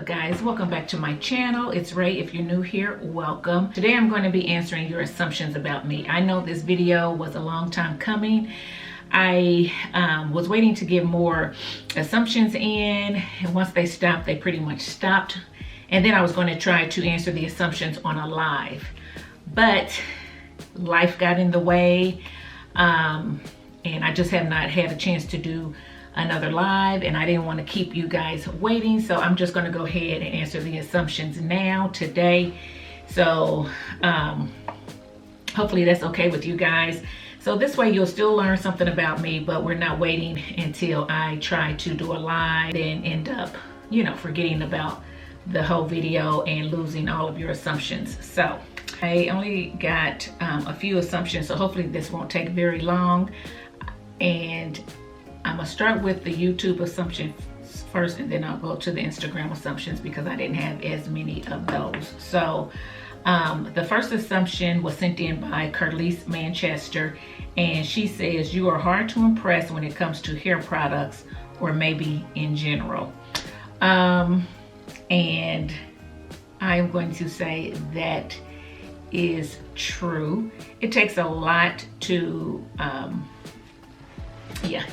up guys, welcome back to my channel. It's Ray. If you're new here, welcome. Today I'm going to be answering your assumptions about me. I know this video was a long time coming. I was waiting to get more assumptions in, and once they stopped, they pretty much stopped. And then I was going to try to answer the assumptions on a live, but life got in the way, and I just have not had a chance to do another live, and I didn't want to keep you guys waiting, so I'm just going to go ahead and answer the assumptions now today. So hopefully that's okay with you guys. So this way you'll still learn something about me, but we're not waiting until I try to do a live and end up, you know, forgetting about the whole video and losing all of your assumptions. So I only got a few assumptions, so hopefully this won't take very long. And I'm gonna start with the YouTube assumptions first, and then I'll go to the Instagram assumptions because I didn't have as many of those. So the first assumption was sent in by Carlise Manchester, and she says, you are hard to impress when it comes to hair products, or maybe in general. And I'm going to say that is true. It takes a lot to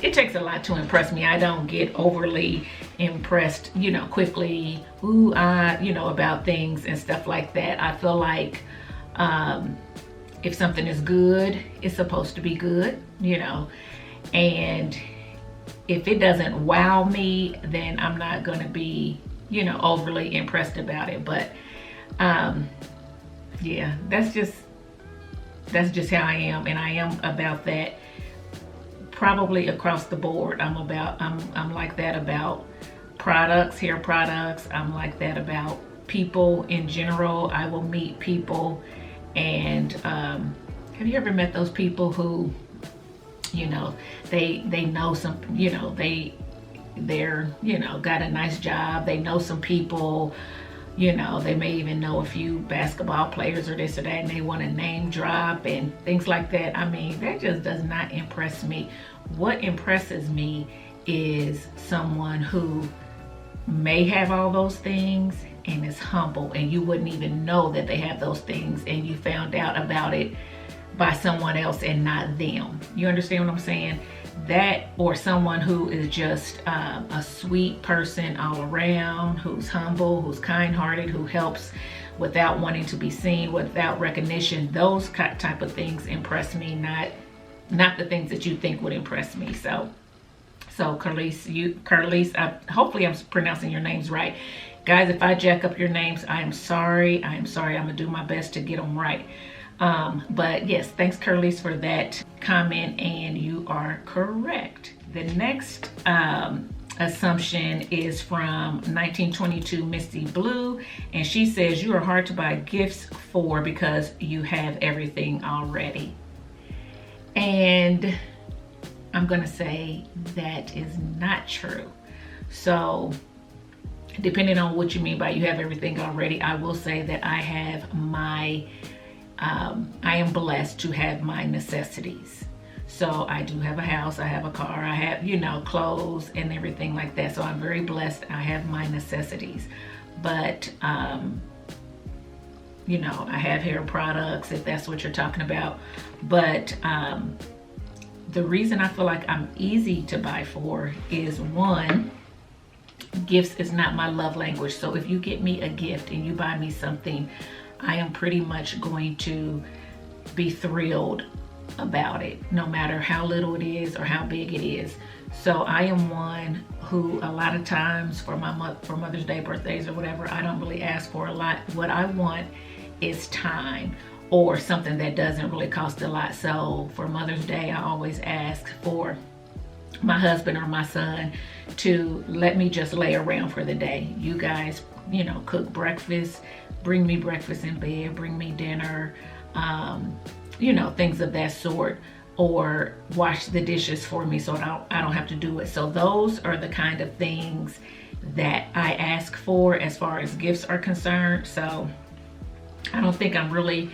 it takes a lot to impress me. I don't get overly impressed, you know, quickly, you know, about things and stuff like that. I feel like if something is good, it's supposed to be good, you know, and if it doesn't wow me, then I'm not gonna be, you know, overly impressed about it. But yeah, that's just how I am, and I am about that probably across the board. I'm like that about products, hair products. I'm like that about people in general. I will meet people, and have you ever met those people who, you know, they know some, you know, they're, you know, got a nice job, they know some people, you know, they may even know a few basketball players or this or that, and they want to name drop and things like that. I mean, that just does not impress me. What impresses me is someone who may have all those things and is humble, and you wouldn't even know that they have those things, and you found out about it by someone else and not them. You understand what I'm saying? That, or someone who is just a sweet person all around, who's humble, who's kind-hearted, who helps without wanting to be seen, without recognition. Those type of things impress me, not the things that you think would impress me. So Carlise, hopefully I'm pronouncing your names right. Guys, if I jack up your names, I am sorry. I'm gonna do my best to get them right. But yes, thanks Carlise for that comment, and you are correct. The next assumption is from 1922 Misty Blue, and she says, you are hard to buy gifts for because you have everything already. And I'm gonna say that is not true. So depending on what you mean by you have everything already, I will say that I have my I am blessed to have my necessities. So I do have a house, I have a car, I have, you know, clothes and everything like that. So I'm very blessed. I have my necessities. But you know, I have hair products, if that's what you're talking about. But the reason I feel like I'm easy to buy for is, one, gifts is not my love language. So if you get me a gift and you buy me something, I am pretty much going to be thrilled about it, no matter how little it is or how big it is. So I am one who, a lot of times for Mother's Day, birthdays or whatever, I don't really ask for a lot. What I want is time, or something that doesn't really cost a lot. So for Mother's Day, I always ask for my husband or my son to let me just lay around for the day. You guys, you know, cook breakfast, bring me breakfast in bed, bring me dinner, you know, things of that sort, or wash the dishes for me so I don't have to do it. So those are the kind of things that I ask for as far as gifts are concerned. So I don't think I'm really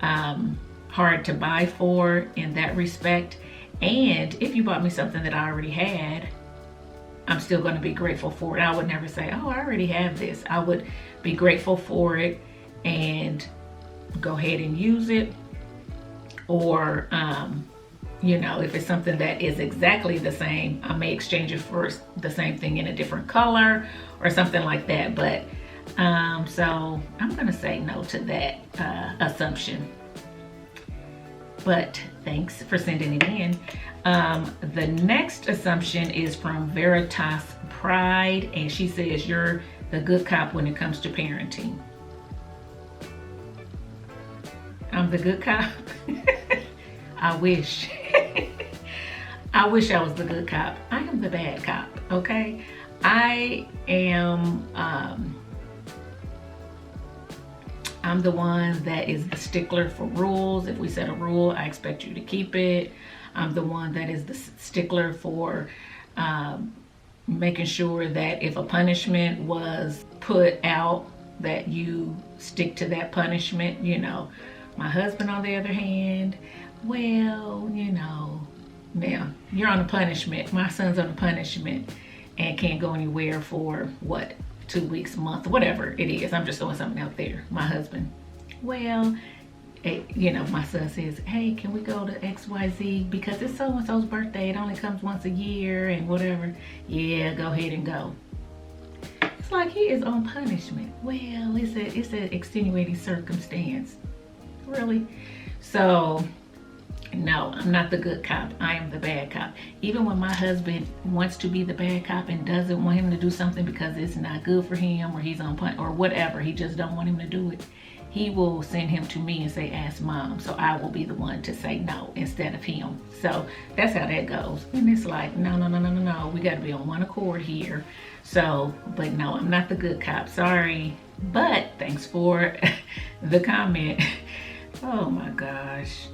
hard to buy for in that respect. And if you bought me something that I already had, I'm still going to be grateful for it. I would never say, oh, I already have this. I would be grateful for it and go ahead and use it. Or, you know, if it's something that is exactly the same, I may exchange it for the same thing in a different color or something like that. But so I'm going to say no to that assumption. But thanks for sending it in. The next assumption is from Veritas Pride, and she says you're the good cop when it comes to parenting. I'm the good cop. I wish. I wish I was the good cop. I am the bad cop, okay? I am, I'm the one that is the stickler for rules. If we set a rule, I expect you to keep it. I'm the one that is the stickler for making sure that if a punishment was put out, that you stick to that punishment, you know. My husband, on the other hand, well, you know, now you're on a punishment. My son's on a punishment and can't go anywhere for what, 2 weeks, a month, whatever it is. I'm just throwing something out there. My husband, well, you know, my son says, hey, can we go to XYZ because it's so-and-so's birthday. It only comes once a year and whatever. Yeah, go ahead and go. It's like he is on punishment. Well, it's an extenuating circumstance. Really? So, no, I'm not the good cop. I am the bad cop. Even when my husband wants to be the bad cop and doesn't want him to do something because it's not good for him or he's on punishment or whatever, he just don't want him to do it, he will send him to me and say, ask mom. So I will be the one to say no instead of him. So that's how that goes. And it's like, no. We got to be on one accord here. So, but no, I'm not the good cop. Sorry. But thanks for the comment. Oh my gosh.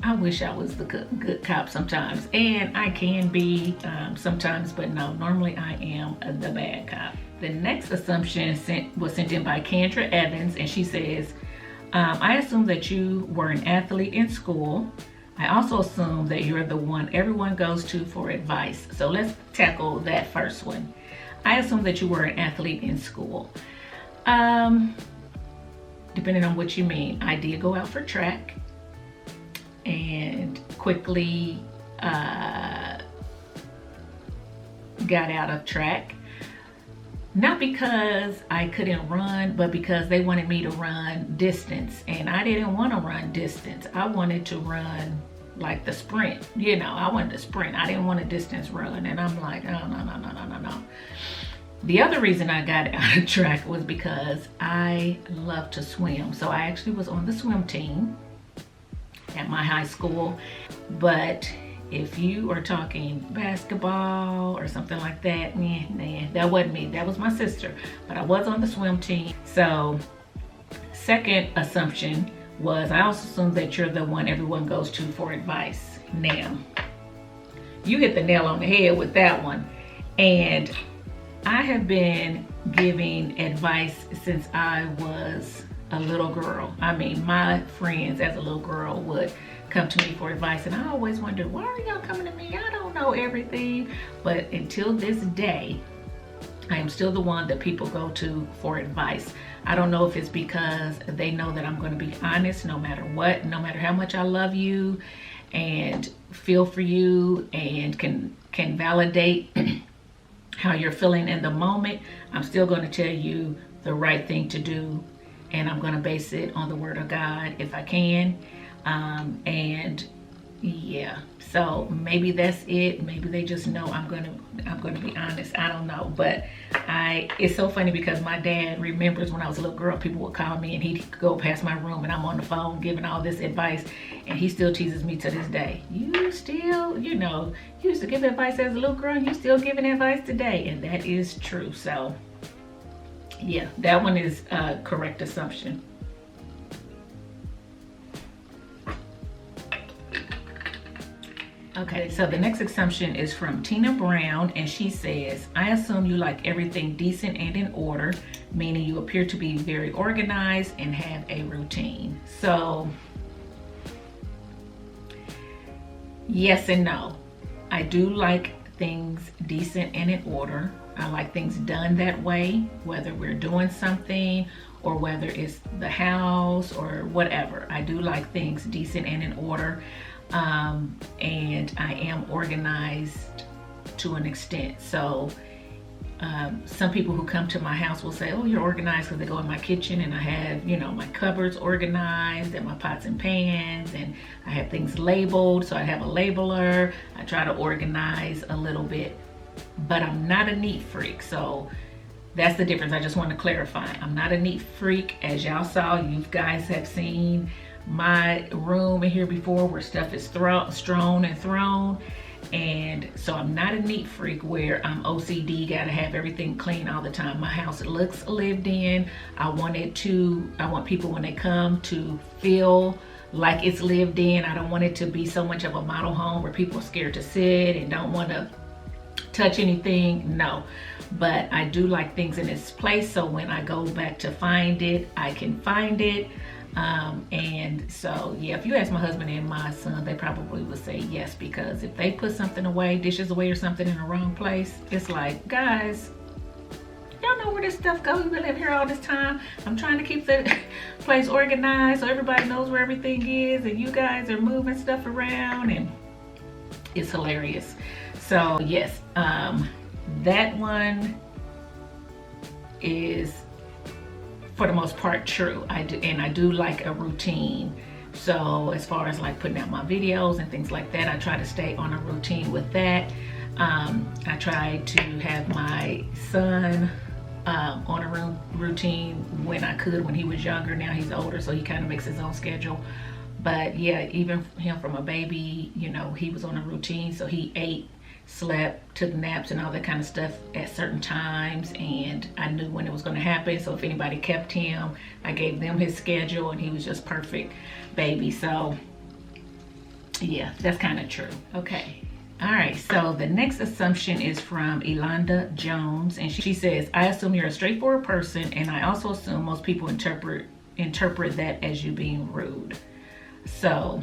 I wish I was the good cop sometimes. And I can be sometimes, but no, normally I am the bad cop. The next assumption was sent in by Kendra Evans, and she says, I assume that you were an athlete in school. I also assume that you're the one everyone goes to for advice. So let's tackle that first one. I assume that you were an athlete in school. Depending on what you mean, I did go out for track and quickly got out of track. Not because I couldn't run, but because they wanted me to run distance, and I didn't want to run distance. I wanted to run like the sprint, you know, I wanted to sprint. I didn't want a distance run, and I'm like, oh, no. The other reason I got out of track was because I love to swim. So I actually was on the swim team at my high school. But if you are talking basketball or something like that, nah, that wasn't me. That was my sister. But I was on the swim team. So second assumption was I also assume that you're the one everyone goes to for advice. Now, you hit the nail on the head with that one. And I have been giving advice since I was a little girl. I mean, my friends as a little girl would come to me for advice, and I always wondered, why are y'all coming to me? I don't know everything. But until this day, I am still the one that people go to for advice. I don't know if it's because they know that I'm going to be honest no matter what, no matter how much I love you and feel for you and can validate how you're feeling in the moment. I'm still going to tell you the right thing to do, and I'm going to base it on the word of God if I can. And yeah, so maybe that's it. Maybe they just know I'm gonna be honest. I don't know, but it's so funny because my dad remembers when I was a little girl, people would call me and he'd go past my room and I'm on the phone giving all this advice, and he still teases me to this day. You still, you know, you used to give advice as a little girl and you still giving advice today, and that is true. So yeah, that one is a correct assumption. Okay, so the next assumption is from Tina Brown, and she says, I assume you like everything decent and in order, meaning you appear to be very organized and have a routine. So, yes and no. I do like things decent and in order. I like things done that way, whether we're doing something or whether it's the house or whatever. I do like things decent and in order. And I am organized to an extent. So some people who come to my house will say, oh, you're organized, because they go in my kitchen and I have, you know, my cupboards organized and my pots and pans, and I have things labeled. So I have a labeler. I try to organize a little bit, but I'm not a neat freak. So that's the difference. I just want to clarify. I'm not a neat freak. As y'all saw, you guys have seen my room in here before where stuff is strewn and thrown. And so I'm not a neat freak where I'm OCD, gotta have everything clean all the time. My house looks lived in. I want people when they come to feel like it's lived in. I don't want it to be so much of a model home where people are scared to sit and don't want to touch anything. No, but I do like things in its place, so when I go back to find it, I can find it. And so yeah, if you ask my husband and my son, they probably would say yes, because if they put something away, dishes away or something in the wrong place, it's like, guys, y'all know where this stuff goes. We've been living here all this time. I'm trying to keep the place organized so everybody knows where everything is, and you guys are moving stuff around, and it's hilarious. So yes, that one is for the most part true. I do like a routine. So as far as like putting out my videos and things like that, I try to stay on a routine with that. I try to have my son on a routine when I could, when he was younger. Now he's older, so he kind of makes his own schedule. But yeah, even him from a baby, you know, he was on a routine. So he ate, slept, took naps and all that kind of stuff at certain times, and I knew when it was going to happen. So if anybody kept him, I gave them his schedule, and he was just perfect baby. So yeah, that's kind of true. Okay, all right, so the next assumption is from Elonda Jones, and she says, I assume you're a straightforward person, and I also assume most people interpret that as you being rude. So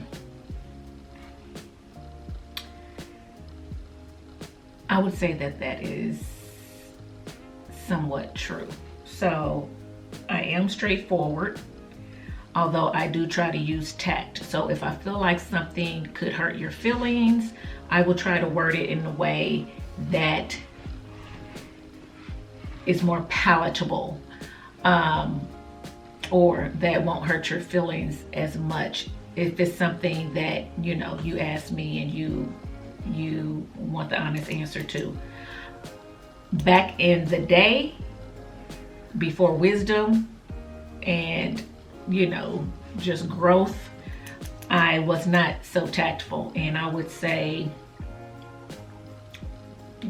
I would say that that is somewhat true. So I am straightforward, although I do try to use tact. So if I feel like something could hurt your feelings, I will try to word it in a way that is more palatable, or that won't hurt your feelings as much. If it's something that, you know, you ask me and you want the honest answer to. Back in the day, before wisdom and, you know, just growth, I was not so tactful, and I would say,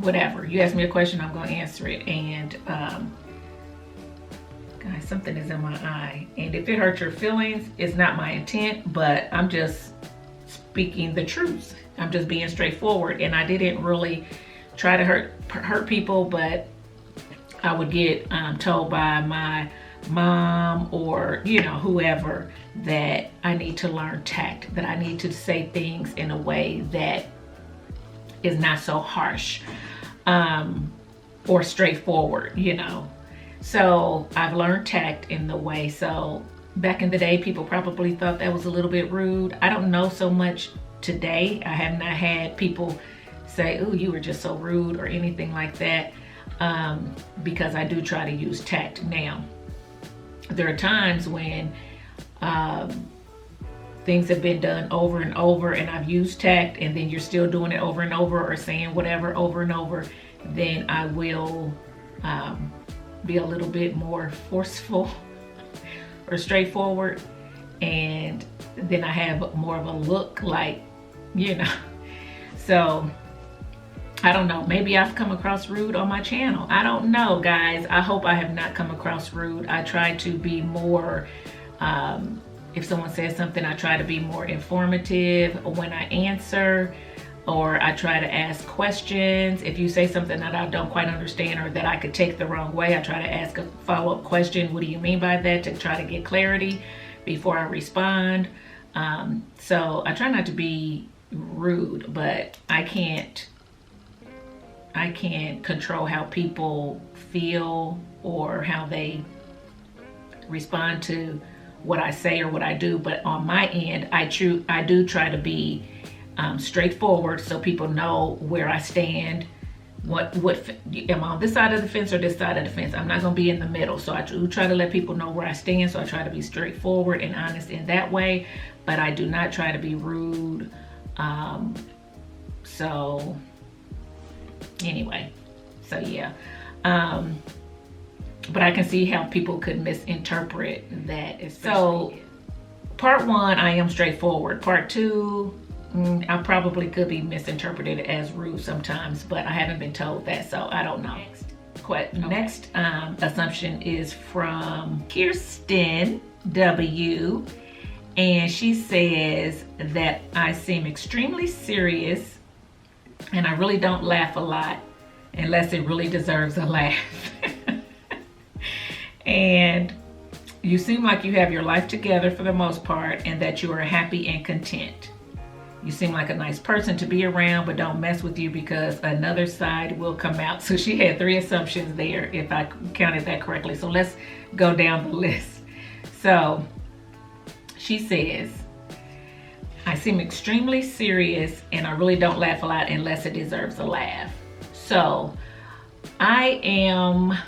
whatever, you ask me a question, I'm going to answer it. And guys, something is in my eye, and if it hurts your feelings, it's not my intent, but I'm just speaking the truth. I'm just being straightforward, and I didn't really try to hurt people, but I would get told by my mom or, you know, whoever, that I need to learn tact, that I need to say things in a way that is not so harsh or straightforward, you know. So I've learned tact in the way. So back in the day, people probably thought that was a little bit rude. I don't know so much today. I have not had people say, oh, you were just so rude or anything like that, because I do try to use tact. Now, there are times when things have been done over and over and I've used tact, and then you're still doing it over and over or saying whatever over and over, then I will be a little bit more forceful or straightforward, and then I have more of a look like, you know. So I don't know, maybe I've come across rude on my channel. I don't know, guys. I hope I have not come across rude. I try to be more, if someone says something, I try to be more informative when I answer, or I try to ask questions. If you say something that I don't quite understand or that I could take the wrong way, I try to ask a follow-up question. What do you mean by that? To try to get clarity before I respond. So I try not to be rude, but I can't can't control how people feel or how they respond to what I say or what I do. But on my end, I do try to be straightforward so people know where I stand. What am I on this side of the fence or this side of the fence? I'm not going to be in the middle. So I do try to let people know where I stand. So I try to be straightforward and honest in that way, but I do not try to be rude. So anyway, so yeah. But I can see how people could misinterpret that. So part one, I am straightforward. Part two, I probably could be misinterpreted as rude sometimes, but I haven't been told that, so I don't know. Next assumption is from Kirsten W. And she says that I seem extremely serious and I really don't laugh a lot unless it really deserves a laugh. And you seem like you have your life together for the most part and that you are happy and content. You seem like a nice person to be around, but don't mess with you because another side will come out. So she had 3 assumptions there, if I counted that correctly. So let's go down the list. So she says, I seem extremely serious and I really don't laugh a lot unless it deserves a laugh. So I am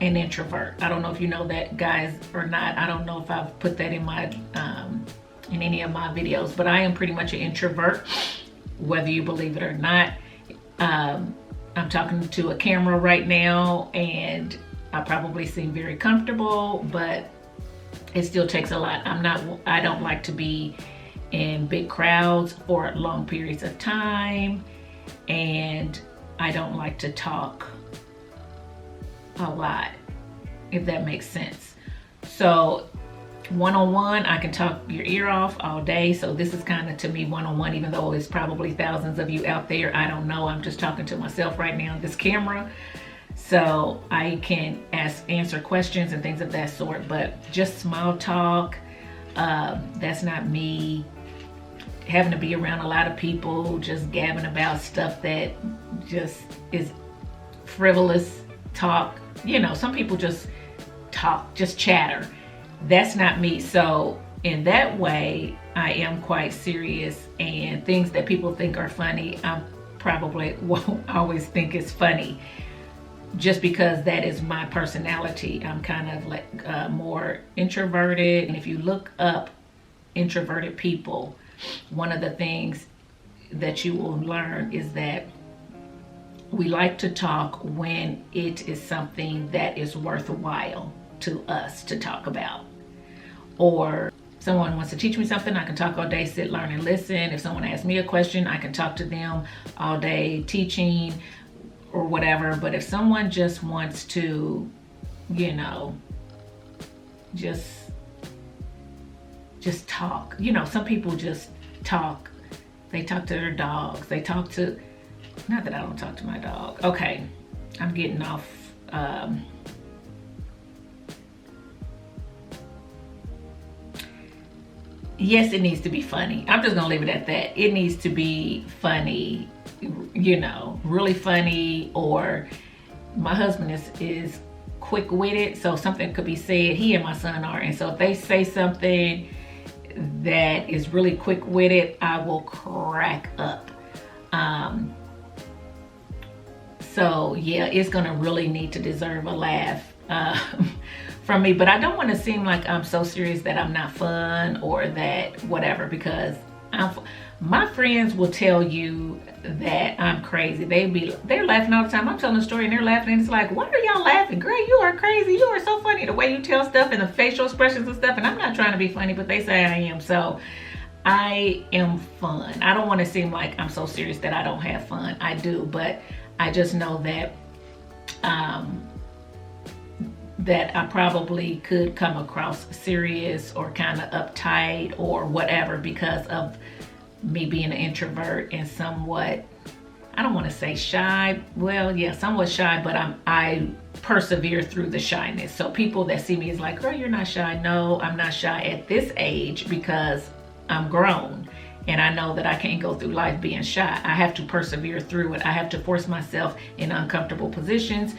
an introvert. I don't know if you know that, guys, or not. I don't know if I've put that in my in any of my videos, but I am pretty much an introvert, whether you believe it or not. I'm talking to a camera right now and I probably seem very comfortable, but it still takes a lot. I don't like to be in big crowds for long periods of time, and I don't like to talk a lot, if that makes sense. So one-on-one, I can talk your ear off all day. So this is kind of, to me, one-on-one, even though there's probably thousands of you out there. I don't know. I'm just talking to myself right now on this camera. So I can answer questions and things of that sort, but just small talk, that's not me. Having to be around a lot of people, just gabbing about stuff that just is frivolous talk. You know, some people just talk, just chatter. That's not me. So in that way, I am quite serious, and things that people think are funny, I probably won't always think is funny, just because that is my personality. I'm kind of like more introverted. And if you look up introverted people, one of the things that you will learn is that we like to talk when it is something that is worthwhile to us to talk about. Or someone wants to teach me something, I can talk all day, sit, learn, and listen. If someone asks me a question, I can talk to them all day, teaching or whatever. But if someone just wants to, you know, just talk, you know, some people just talk. They talk to their dogs. They talk to, not that I don't talk to my dog. Okay, I'm getting off. Yes, it needs to be funny. I'm just gonna leave it at that. It needs to be funny, you know, really funny. Or my husband is quick-witted, so something could be said. He and my son are, and so if they say something that is really quick-witted, I will crack up. So yeah, it's gonna really need to deserve a laugh from me. But I don't want to seem like I'm so serious that I'm not fun or that whatever, because my friends will tell you that I'm crazy. They're laughing all the time. I'm telling a story and they're laughing, and it's like, why are y'all laughing? Girl, you are crazy. You are so funny, the way you tell stuff and the facial expressions and stuff. And I'm not trying to be funny, but they say I am. So I am fun. I don't want to seem like I'm so serious that I don't have fun. I do, but I just know that that I probably could come across serious or kind of uptight or whatever because of me being an introvert and somewhat, I don't want to say shy. Well, yeah, somewhat shy, but I persevere through the shyness. So people that see me is like, girl, you're not shy. No, I'm not shy at this age because I'm grown And I know that I can't go through life being shy. I have to persevere through it. I have to force myself in uncomfortable positions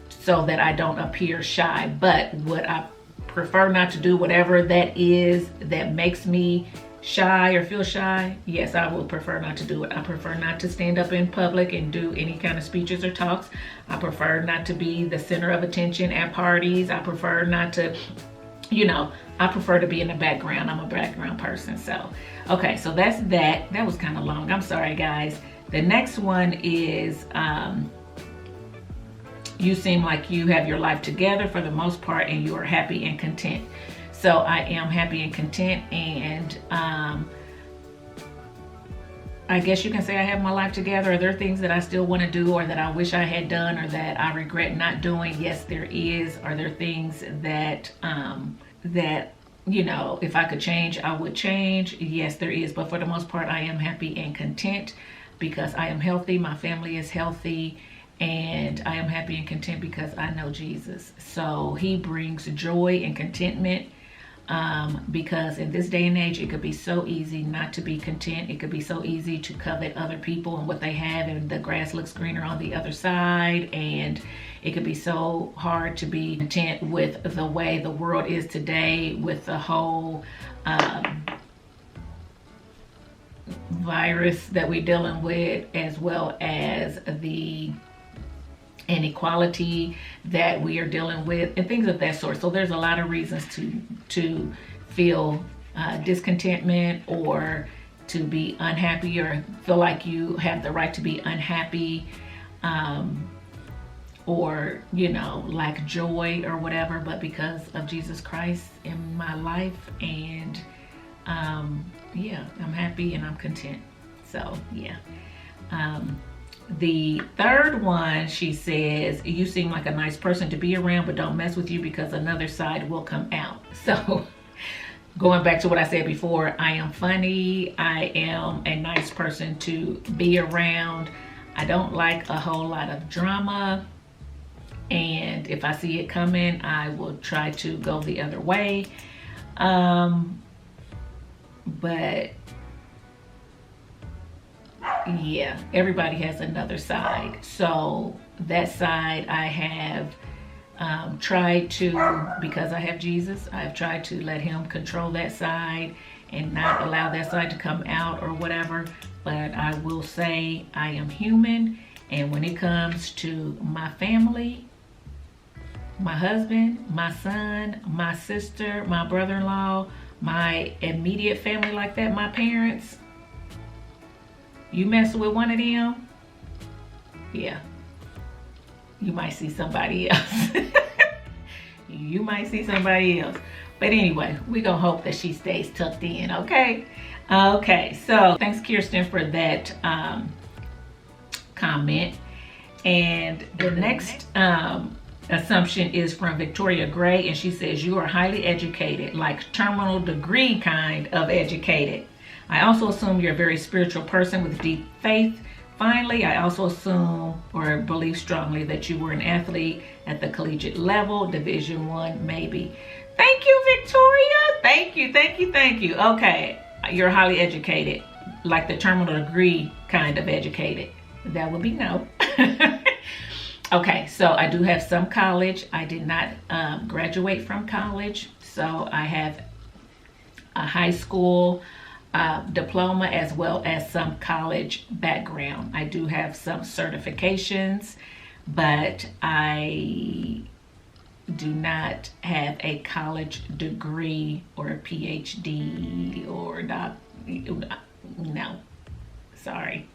so that I don't appear shy. But would I prefer not to do whatever that is that makes me shy or feel shy? Yes, I would prefer not to do it. I prefer not to stand up in public and do any kind of speeches or talks. I prefer not to be the center of attention at parties. I prefer not to, you know, I prefer to be in the background. I'm a background person. So, okay, so that's that. That was kind of long. I'm sorry, guys. The next one is, you seem like you have your life together for the most part and you are happy and content. So I am happy and content, and I guess you can say I have my life together. Are there things that I still want to do or that I wish I had done or that I regret not doing? Yes, there is. Are there things that, that, you know, if I could change, I would change? Yes, there is. But for the most part, I am happy and content because I am healthy. My family is healthy. And I am happy and content because I know Jesus. So he brings joy and contentment, because in this day and age, it could be so easy not to be content. It could be so easy to covet other people and what they have, and the grass looks greener on the other side. And it could be so hard to be content with the way the world is today, with the whole virus that we're dealing with, as well as the inequality that we are dealing with and things of that sort. So there's a lot of reasons to feel discontentment or to be unhappy or feel like you have the right to be unhappy, or, you know, lack joy or whatever. But because of Jesus Christ in my life, and yeah, I'm happy and I'm content. So yeah. The third one, she says, you seem like a nice person to be around, but don't mess with you because another side will come out. So going back to what I said before, I am funny. I am a nice person to be around. I don't like a whole lot of drama. And if I see it coming, I will try to go the other way. But yeah, everybody has another side. So that side I have tried to, because I have Jesus, I've tried to let him control that side and not allow that side to come out or whatever. But I will say I am human, and when it comes to my family, my husband, my son, my sister, my brother-in-law, my immediate family like that, my parents, you mess with one of them, yeah, you might see somebody else. You might see somebody else. But anyway, we're gonna hope that she stays tucked in, okay? Okay, so thanks, Kirsten, for that comment. And the next assumption is from Victoria Gray, and she says, you are highly educated, like terminal degree kind of educated. I also assume you're a very spiritual person with deep faith. Finally, I also assume or believe strongly that you were an athlete at the collegiate level, Division I, maybe. Thank you, Victoria. Thank you, thank you, thank you. Okay, you're highly educated, like the terminal degree kind of educated. That would be no. Okay, so I do have some college. I did not graduate from college, so I have a high school diploma as well as some college background. I do have some certifications, but I do not have a college degree or a PhD or not. No, sorry.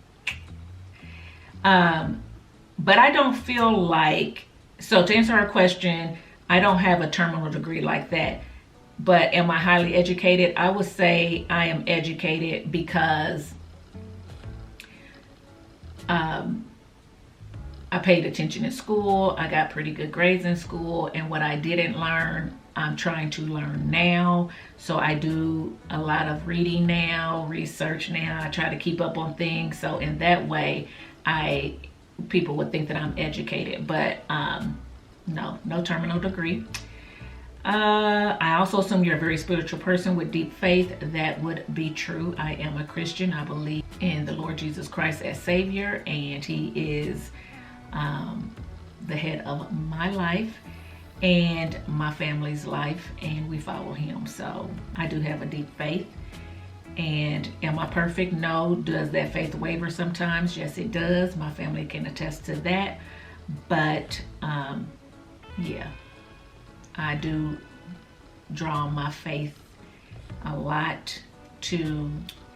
But I don't feel like, so to answer our question, I don't have a terminal degree like that. But am I highly educated? I would say I am educated because I paid attention in school. I got pretty good grades in school, and what I didn't learn, I'm trying to learn now. So I do a lot of reading now, research now. I try to keep up on things. So in that way, people would think that I'm educated, but no terminal degree. I also assume you're a very spiritual person with deep faith. That would be true. I am a Christian. I believe in the Lord Jesus Christ as Savior, and He is the head of my life and my family's life, and we follow Him. So I do have a deep faith. And am I perfect? No. Does that faith waver sometimes? Yes, it does. My family can attest to that. But yeah, I do draw my faith a lot to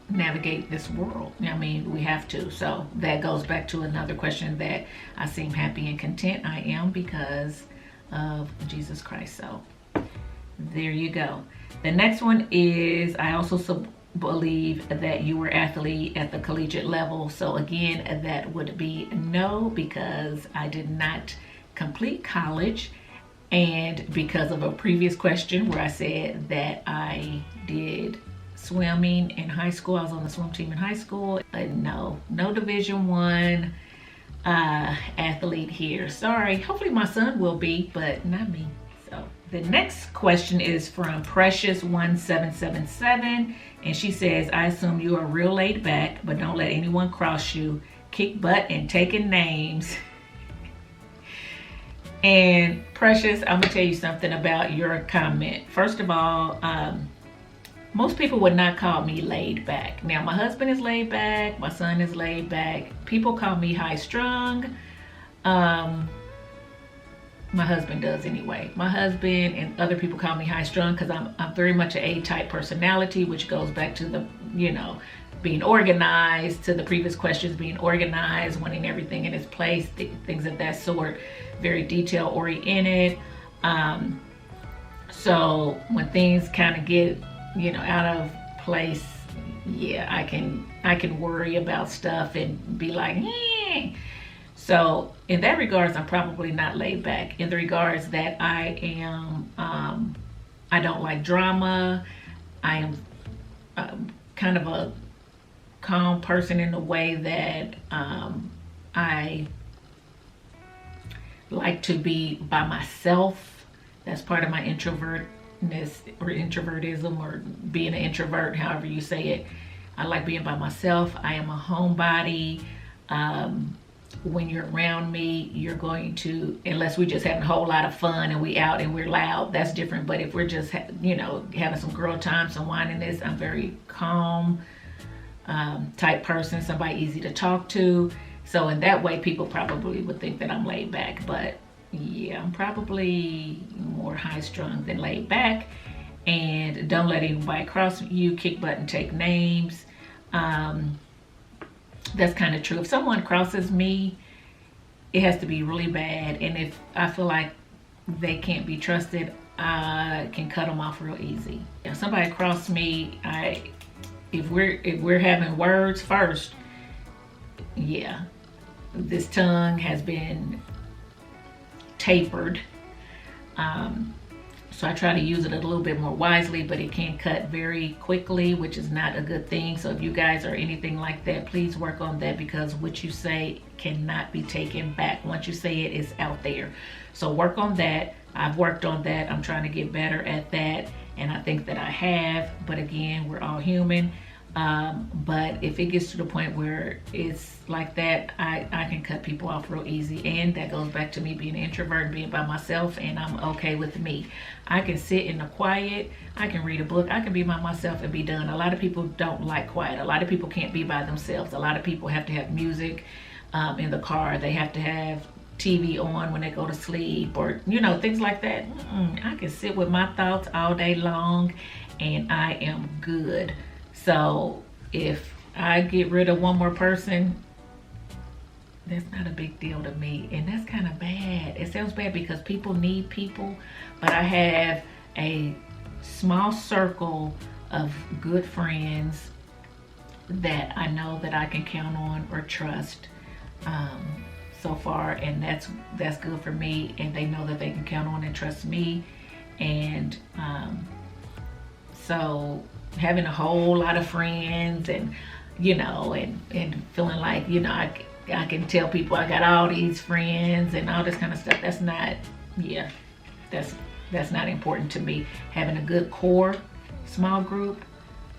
navigate this world. I mean, we have to. So that goes back to another question, that I seem happy and content. I am, because of Jesus Christ. So there you go. The next one is, I also believe that you were athlete at the collegiate level. So again, that would be no, because I did not complete college, and because of a previous question where I said that I did swimming in high school, I was on the swim team in high school. No Division I athlete here. Sorry. Hopefully my son will be, but not me. So the next question is from Precious1777, and she says, I assume you are real laid back, but don't let anyone cross you, kick butt and taking names. And Precious, I'm gonna tell you something about your comment. First of all, most people would not call me laid back. Now, my husband is laid back, my son is laid back. People call me high strung. My husband does anyway. My husband and other people call me high strung because I'm very much an A-type personality, which goes back to the, being organized, to the previous questions, being organized, wanting everything in its place, things of that sort, very detail oriented. So when things kind of get, out of place, yeah, I can worry about stuff and be like, eh. So in that regards, I'm probably not laid back. In the regards that I am, I don't like drama. I am kind of a calm person in the way that I like to be by myself. That's part of my introvertness or introvertism, or being an introvert, however you say it. I like being by myself. I am a homebody. When you're around me, you're going to, unless we're just having a whole lot of fun and we out and we're loud, that's different. But if we're just, having some girl time, some wine in this, I'm very calm type person, somebody easy to talk to. So in that way, people probably would think that I'm laid back. But yeah, I'm probably more high strung than laid back. And don't let anybody cross you, kick butt and take names. That's kind of true. If someone crosses me, it has to be really bad. And if I feel like they can't be trusted, I can cut them off real easy. If somebody crossed me, if we're having words first, yeah, this tongue has been tapered. So I try to use it a little bit more wisely, but it can cut very quickly, which is not a good thing. So if you guys are anything like that, please work on that, because what you say cannot be taken back. Once you say it, it's out there. So work on that. I've worked on that. I'm trying to get better at that, and I think that I have. But again, we're all human. But if it gets to the point where it's like that, I can cut people off real easy. And that goes back to me being an introvert and being by myself, and I'm okay with me. I can sit in the quiet, I can read a book, I can be by myself and be done. A lot of people don't like quiet. A lot of people can't be by themselves. A lot of people have to have music in the car. They have to have TV on when they go to sleep, or things like that. I can sit with my thoughts all day long and I am good. So if I get rid of one more person, that's not a big deal to me. And that's kind of bad. It sounds bad because people need people, but I have a small circle of good friends that I know that I can count on or trust so far, and that's good for me, and they know that they can count on and trust me. And so having a whole lot of friends, and and feeling like I can tell people I got all these friends and all this kind of stuff, that's not, yeah, that's That's not important to me. Having a good core, small group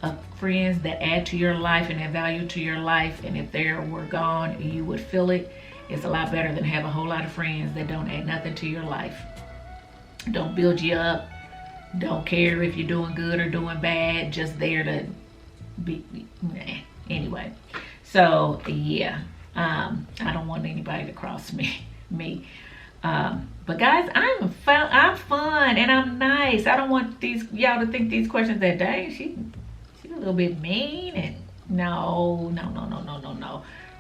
of friends that add to your life and add value to your life, and if they were gone, you would feel it. It's a lot better than have a whole lot of friends that don't add nothing to your life. Don't build you up. Don't care if you're doing good or doing bad. Just there to be, anyway. So yeah, I don't want anybody to cross me. But guys, I'm fun and I'm nice. I don't want y'all to think these questions that dang, she's a little bit mean, and no.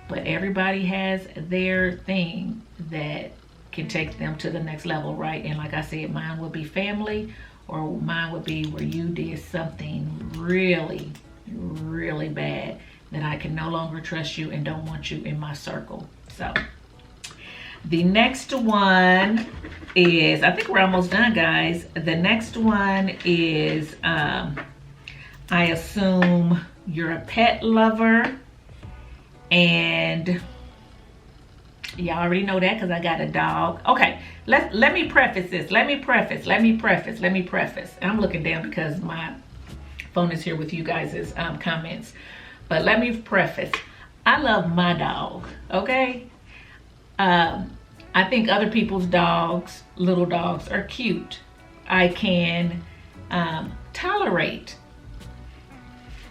But everybody has their thing that can take them to the next level, right? And like I said, mine would be family, or mine would be where you did something really, really bad that I can no longer trust you and don't want you in my circle. So the next one is, I think we're almost done, guys. The next one is, I assume you're a pet lover, and y'all already know that because I got a dog. Okay, let me preface this. Let me preface. I'm looking down because my phone is here with you guys' comments. But let me preface. I love my dog, okay? I think other people's dogs, little dogs, are cute. I can tolerate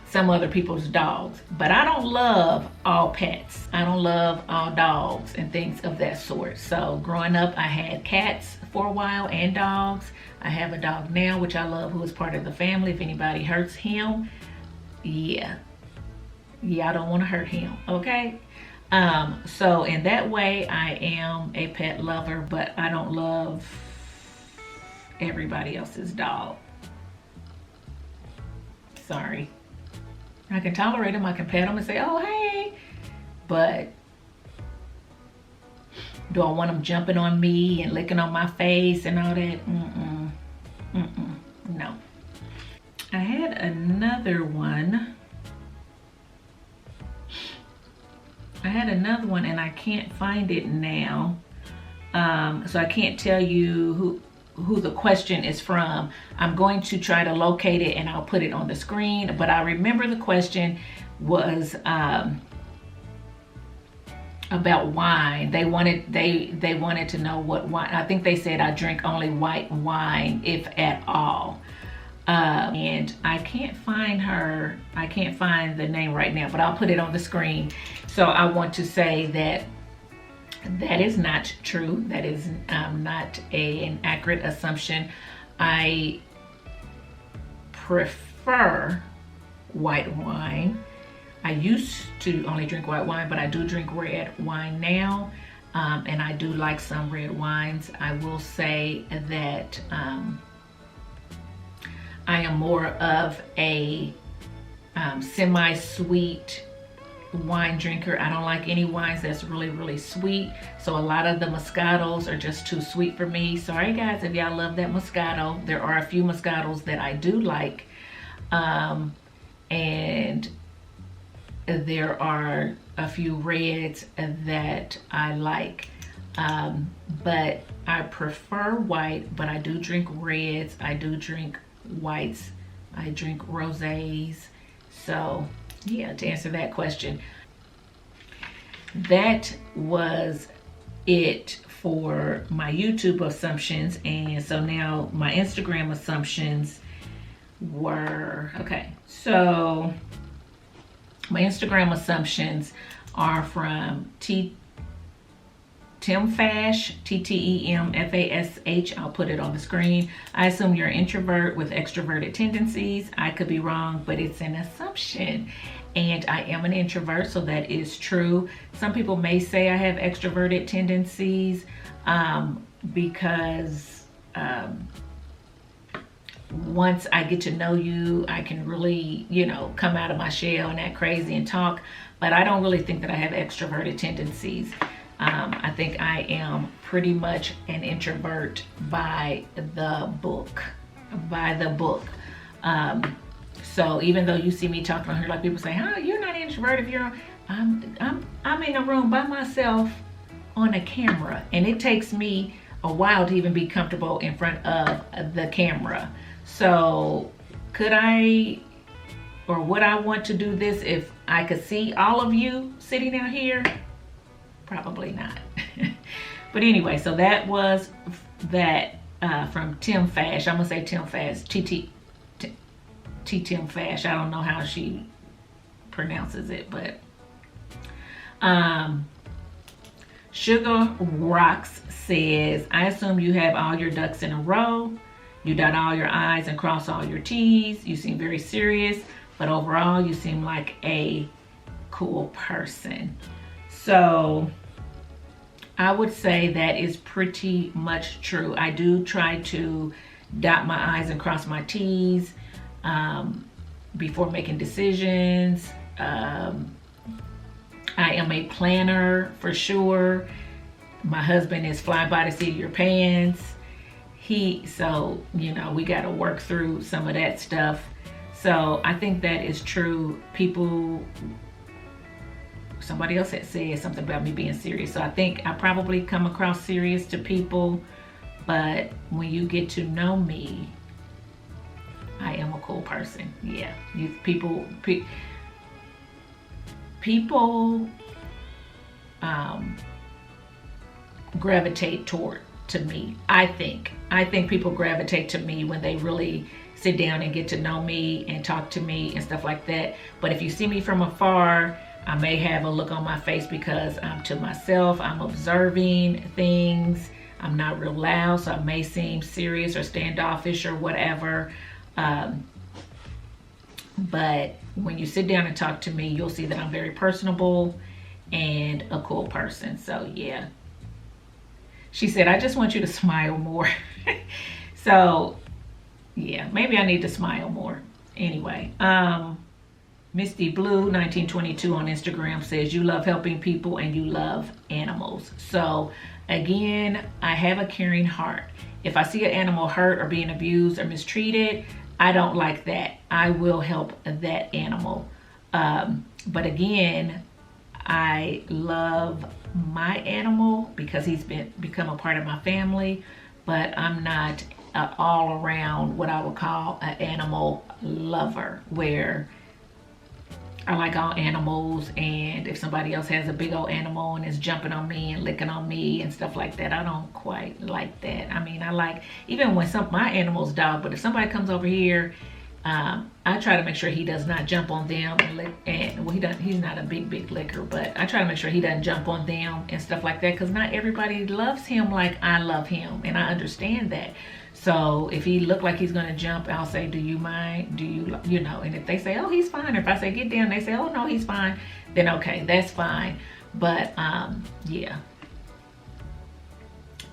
some other people's dogs, but I don't love all pets. I don't love all dogs and things of that sort. So growing up, I had cats for a while and dogs. I have a dog now, which I love, who is part of the family. If anybody hurts him, yeah, I don't want to hurt him, okay? So in that way, I am a pet lover, but I don't love everybody else's dog. Sorry. I can tolerate them, I can pet them and say, oh, hey, but do I want them jumping on me and licking on my face and all that? No. I had another one. And I can't find it now. So I can't tell you who the question is from. I'm going to try to locate it and I'll put it on the screen, but I remember the question was about wine. They wanted to know what wine. I think they said I drink only white wine, if at all. And I can't find the name right now, but I'll put it on the screen. So I want to say that is not true. That is not an accurate assumption. I prefer white wine. I used to only drink white wine, but I do drink red wine now. And I do like some red wines. I will say that I am more of a semi-sweet wine drinker. I don't like any wines that's really, really sweet. So a lot of the Moscatos are just too sweet for me. Sorry guys if y'all love that Moscato. There are a few Moscatos that I do like. And there are a few reds that I like. But I prefer white, but I do drink reds. I do drink whites. I drink rosés. So yeah, to answer that question, that was it for my YouTube assumptions. And so now my Instagram assumptions were, okay, so my Instagram assumptions are from TemFash, TTEMFASH. I'll put it on the screen. I assume you're an introvert with extroverted tendencies. I could be wrong, but it's an assumption. And I am an introvert, so that is true. Some people may say I have extroverted tendencies because once I get to know you, I can really, come out of my shell and act crazy and talk. But I don't really think that I have extroverted tendencies. I think I am pretty much an introvert by the book. So even though you see me talking on here, like people say, "Huh, you're not an introvert if you're," I'm in a room by myself on a camera, and it takes me a while to even be comfortable in front of the camera. So could I, or would I want to do this if I could see all of you sitting out here? Probably not. But anyway, so that was that from Tim Fash. I'm gonna say Tim Fash, Tim Fash. I don't know how she pronounces it, but Sugar Rocks says, I assume you have all your ducks in a row. You dot all your I's and cross all your T's. You seem very serious, but overall you seem like a cool person. So I would say that is pretty much true. I do try to dot my I's and cross my T's before making decisions. I am a planner for sure. My husband is fly by the seat of your pants. So, you know, we got to work through some of that stuff. So I think that is true. Somebody else had said something about me being serious. So I think I probably come across serious to people, but when you get to know me, I am a cool person. Yeah, people gravitate to me. I think people gravitate to me when they really sit down and get to know me and talk to me and stuff like that. But if you see me from afar, I may have a look on my face because I'm to myself. I'm observing things. I'm not real loud, so I may seem serious or standoffish or whatever. But when you sit down and talk to me, you'll see that I'm very personable and a cool person. So yeah. She said, I just want you to smile more. So yeah, maybe I need to smile more. Anyway, Misty Blue 1922 on Instagram says, you love helping people and you love animals. So again, I have a caring heart. If I see an animal hurt or being abused or mistreated, I don't like that. I will help that animal. But again, I love my animal because he's become a part of my family, but I'm not all around what I would call an animal lover, where I like all animals, and if somebody else has a big old animal and is jumping on me and licking on me and stuff like that, I don't quite like that. I mean, I like, even when my animal's dog, but if somebody comes over here, I try to make sure he does not jump on them and lick, and well, he's not a big licker, but I try to make sure he doesn't jump on them and stuff like that, because not everybody loves him like I love him, and I understand that. So if he look like he's gonna jump, I'll say, do you mind? Do you know? And if they say, oh, he's fine, or if I say get down, they say, oh no, he's fine, then okay, that's fine. But yeah.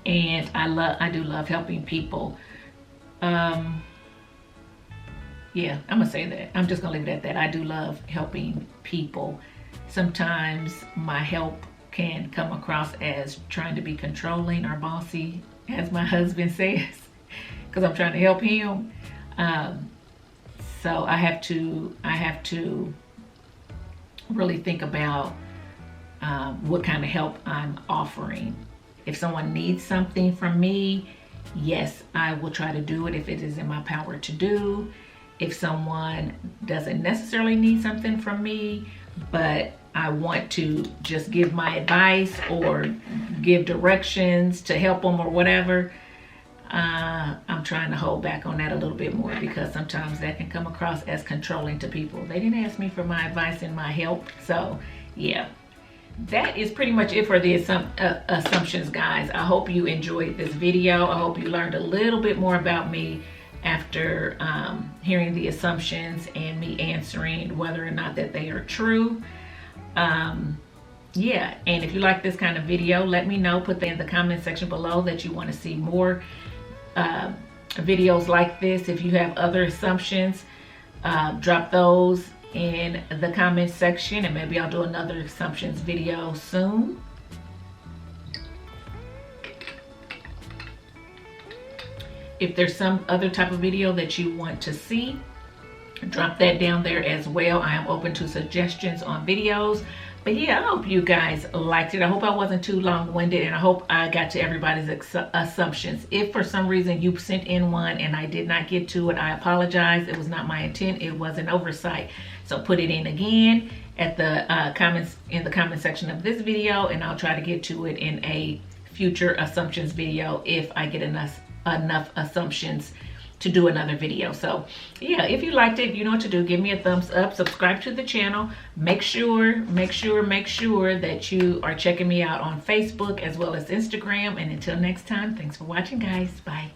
And I do love helping people. Yeah, I'm gonna say that. I'm just gonna leave it at that. I do love helping people. Sometimes my help can come across as trying to be controlling or bossy, as my husband says, because I'm trying to help him. So I have to really think about what kind of help I'm offering. If someone needs something from me, yes, I will try to do it if it is in my power to do. If someone doesn't necessarily need something from me, but I want to just give my advice or give directions to help them or whatever, I'm trying to hold back on that a little bit more, because sometimes that can come across as controlling to people. They didn't ask me for my advice and my help. So yeah, that is pretty much it for the assumptions, guys. I hope you enjoyed this video. I hope you learned a little bit more about me after hearing the assumptions and me answering whether or not that they are true. Yeah, and if you like this kind of video, let me know. Put that in the comment section below that you want to see more videos like this. If you have other assumptions, drop those in the comment section, and maybe I'll do another assumptions video soon. If there's some other type of video that you want to see, drop that down there as well. I am open to suggestions on videos, But yeah, I hope you guys liked it. I hope I wasn't too long-winded, and I hope I got to everybody's assumptions. If for some reason you sent in one and I did not get to it, I apologize. It was not my intent. It was an oversight. So put it in again at the comments in the comment section of this video, and I'll try to get to it in a future assumptions video if I get enough assumptions to do another video. So yeah, if you liked it, you know what to do. Give me a thumbs up, subscribe to the channel. Make sure that you are checking me out on Facebook as well as Instagram. And until next time, thanks for watching, guys. Bye.